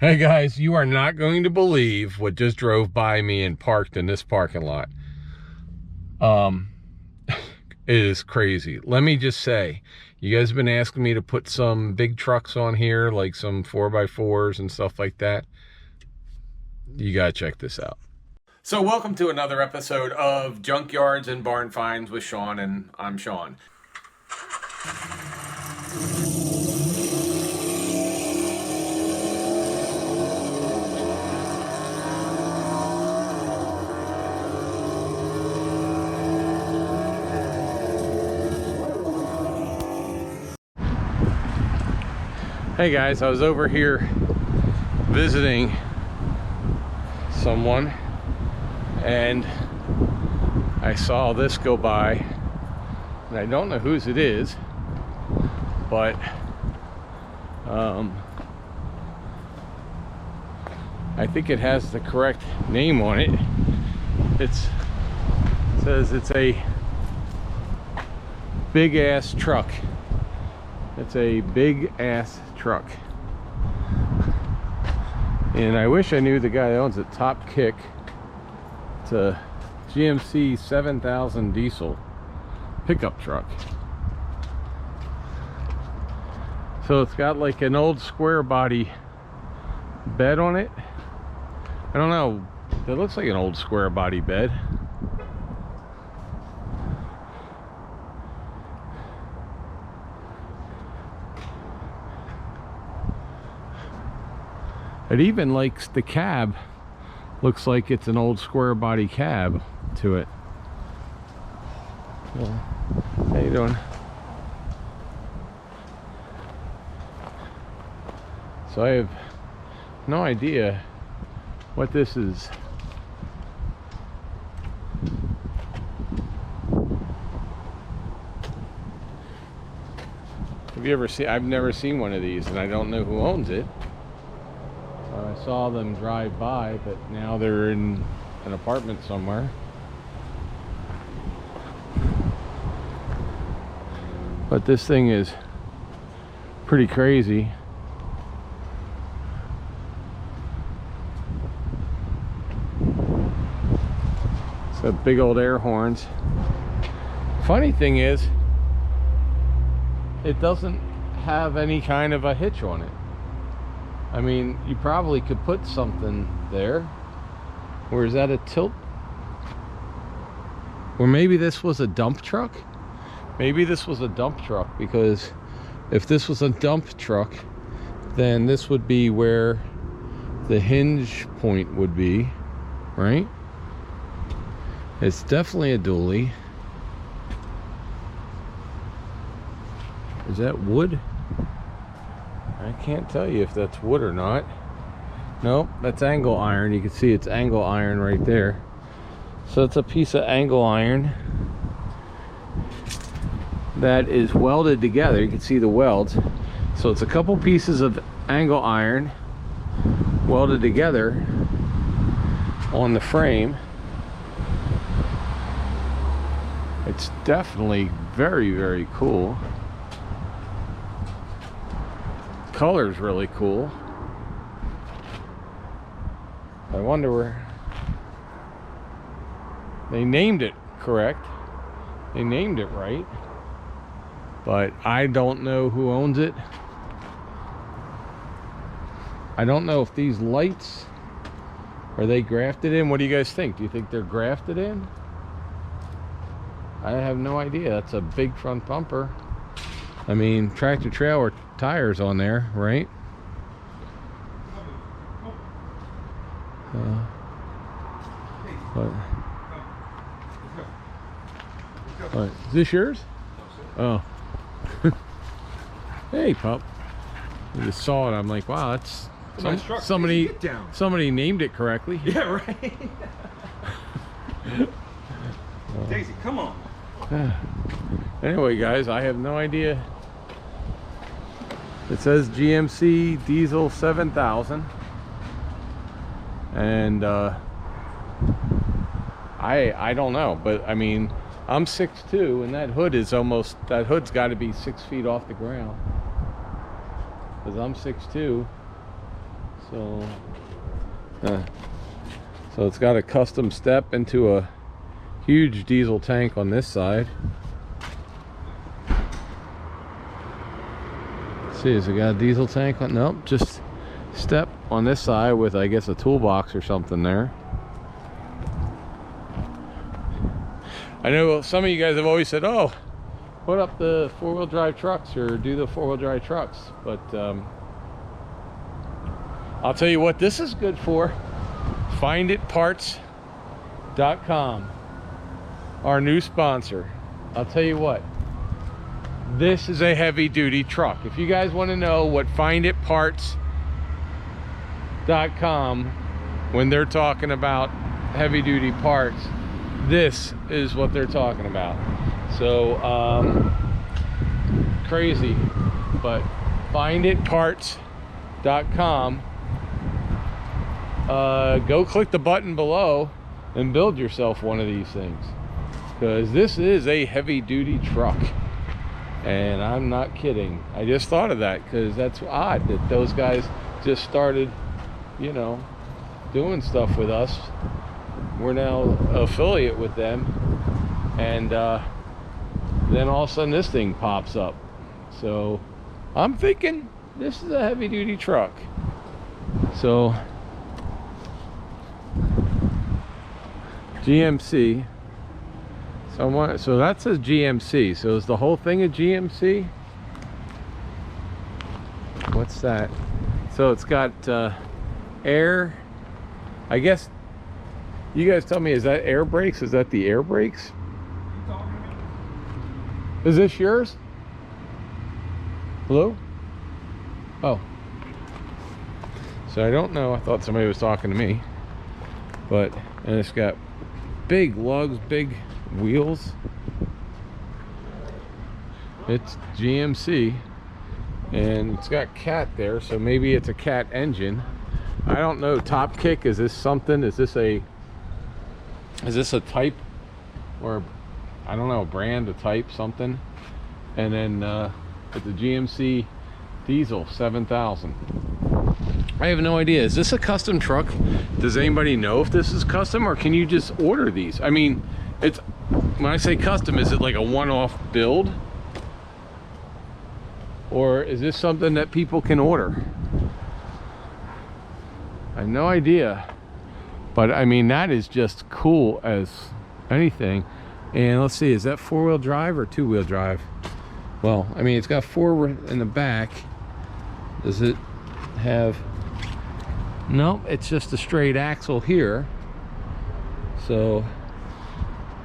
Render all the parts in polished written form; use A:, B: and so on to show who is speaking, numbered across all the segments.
A: Hey guys, you are not going to believe what just drove by me and parked in this parking lot. It is crazy. Let me just say, you guys have been asking me to put some big trucks on here, like some 4x4s and stuff like that. You gotta check this out. So welcome to another episode of Junkyards and Barn Finds with Sean, and I'm Sean. Hey guys, I was over here visiting someone and I saw this go by, and I don't know whose it is, but I think it has the correct name on it. It says it's a big ass truck. It's a big ass truck. And I wish I knew the guy that owns it. Top Kick. It's a GMC 7000 diesel pickup truck. So it's got like an old square body bed on it. I don't know. It looks like an old square body bed. It even likes the cab. Looks like it's an old square body cab to it. Well, how you doing? So I have no idea what this is. Have you ever seen? I've never seen one of these, and I don't know who owns it. I saw them drive by, but now they're in an apartment somewhere. But this thing is pretty crazy. It's got big old air horns. Funny thing is, it doesn't have any kind of a hitch on it. I mean, you probably could put something there. Or is that a tilt? Or maybe this was a dump truck? Maybe this was a dump truck, because if this was a dump truck, then this would be where the hinge point would be, right? It's definitely a dually. Is that wood? I can't tell you if that's wood or not. Nope, that's angle iron. You can see it's angle iron right there. So it's a piece of angle iron that is welded together. You can see the welds. So it's a couple pieces of angle iron welded together on the frame. It's definitely very, very cool. Color's really cool. I wonder where they named it correct. They named it right, but I don't know who owns it. I don't know if these lights are they grafted in. What do you guys think? Do you think they're grafted in? I have no idea. That's a big front bumper. I mean, tractor trailer tires on there, right? What? Is this yours? Oh. Hey, pup. I just saw it. I'm like, wow, that's somebody named it correctly.
B: Yeah, right. Daisy, come on.
A: Anyway, guys, I have no idea. It says GMC Diesel 7000, and I don't know, but I mean, I'm 6'2", and that hood's got to be 6 feet off the ground, because I'm 6'2". So so it's got a custom step into a huge diesel tank on this side. Let's see, has it got a diesel tank on? Nope, just step on this side with, I guess, a toolbox or something there. I know some of you guys have always said, oh, put up the four-wheel drive trucks or do the four-wheel drive trucks, but I'll tell you what this is good for. finditparts.com, our new sponsor. I'll tell you what, this is a heavy-duty truck. If you guys want to know what finditparts.com, when they're talking about heavy-duty parts, this is what they're talking about. So crazy, but finditparts.com. Go click the button below and build yourself one of these things, because this is a heavy-duty truck, and I'm not kidding. I just thought of that because that's odd that those guys just started, you know, doing stuff with us. We're now affiliate with them, and then all of a sudden this thing pops up. So I'm thinking this is a heavy-duty truck. So GMC. So that says GMC. So is the whole thing a GMC? What's that? So it's got air. I guess you guys tell me, is that air brakes? Is that the air brakes? Is this yours? Hello? Oh. So I don't know. I thought somebody was talking to me. But, and it's got big lugs, big wheels. It's GMC. And it's got cat there, so maybe it's a cat engine. I don't know. Top kick, is this something? Is this a type, or I don't know, a brand, a type, something? And then with the GMC diesel 7000. I have no idea. Is this a custom truck? Does anybody know if this is custom, or can you just order these? I mean, it's, when I say custom, is it like a one-off build, or is this something that people can order? I have no idea. But I mean, that is just cool as anything. And let's see, is that four-wheel drive or two-wheel drive? Well, I mean, it's got four in the back. Does it have? No, it's just a straight axle here. So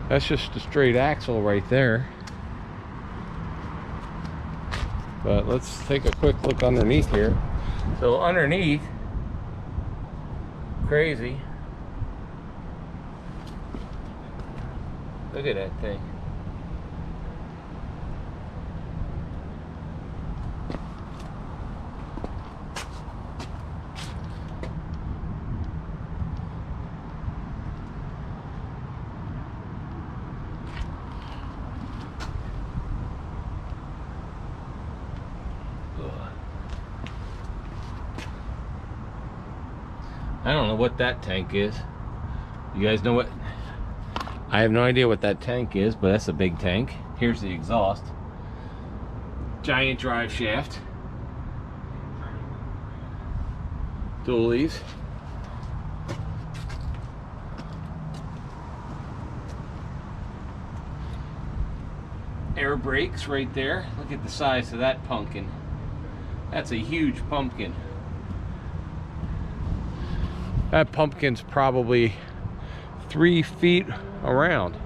A: that's just a straight axle right there. But let's take a quick look underneath here. So underneath, crazy. Look at that thing. I don't know what that tank is. You guys know what? I have no idea what that tank is, but that's a big tank. Here's the exhaust. Giant drive shaft. Dualies. Air brakes right there. Look at the size of that pumpkin. That's a huge pumpkin. That pumpkin's probably 3 feet around.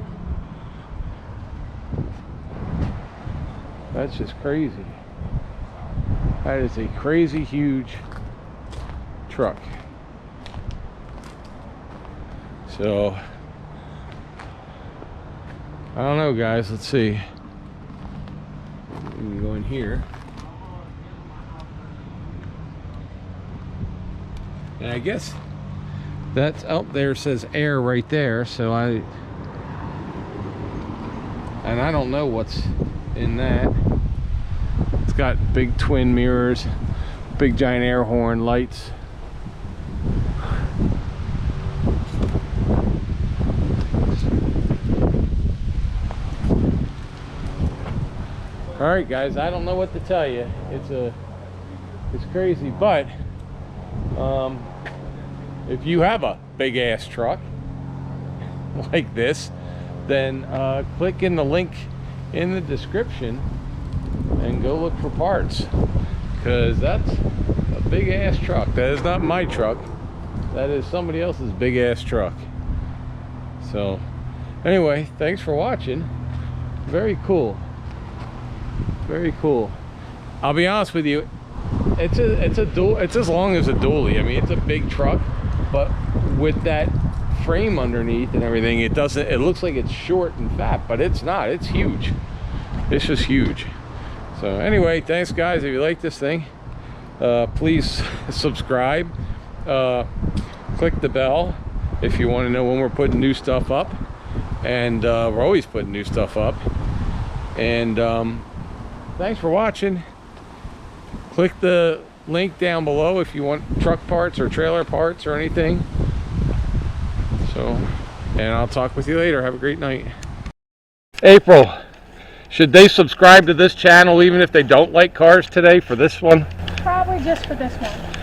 A: That's just crazy. That is a crazy huge truck. So I don't know, guys. Let's see. We can go in here. And I guess that's out there, says air right there, so I don't know what's in that. It's got big twin mirrors, big giant air horn, lights. All right, guys, I don't know what to tell you. It's crazy, but if you have a big ass truck like this, then click in the link in the description and go look for parts, because that's a big ass truck. That is not my truck. That is somebody else's big ass truck. So anyway, thanks for watching. Very cool. Very cool. I'll be honest with you, it's as long as a dually. I mean, it's a big truck, but with that frame underneath and everything, it looks like it's short and fat, but it's not. It's huge. It's just huge. So anyway, thanks guys. If you like this thing, please subscribe, click the bell if you want to know when we're putting new stuff up, and we're always putting new stuff up. And thanks for watching. Click the link down below if you want truck parts or trailer parts or anything. So, and I'll talk with you later. Have a great night. April, should they subscribe to this channel even if they don't like cars today for this one?
C: Probably just for this one.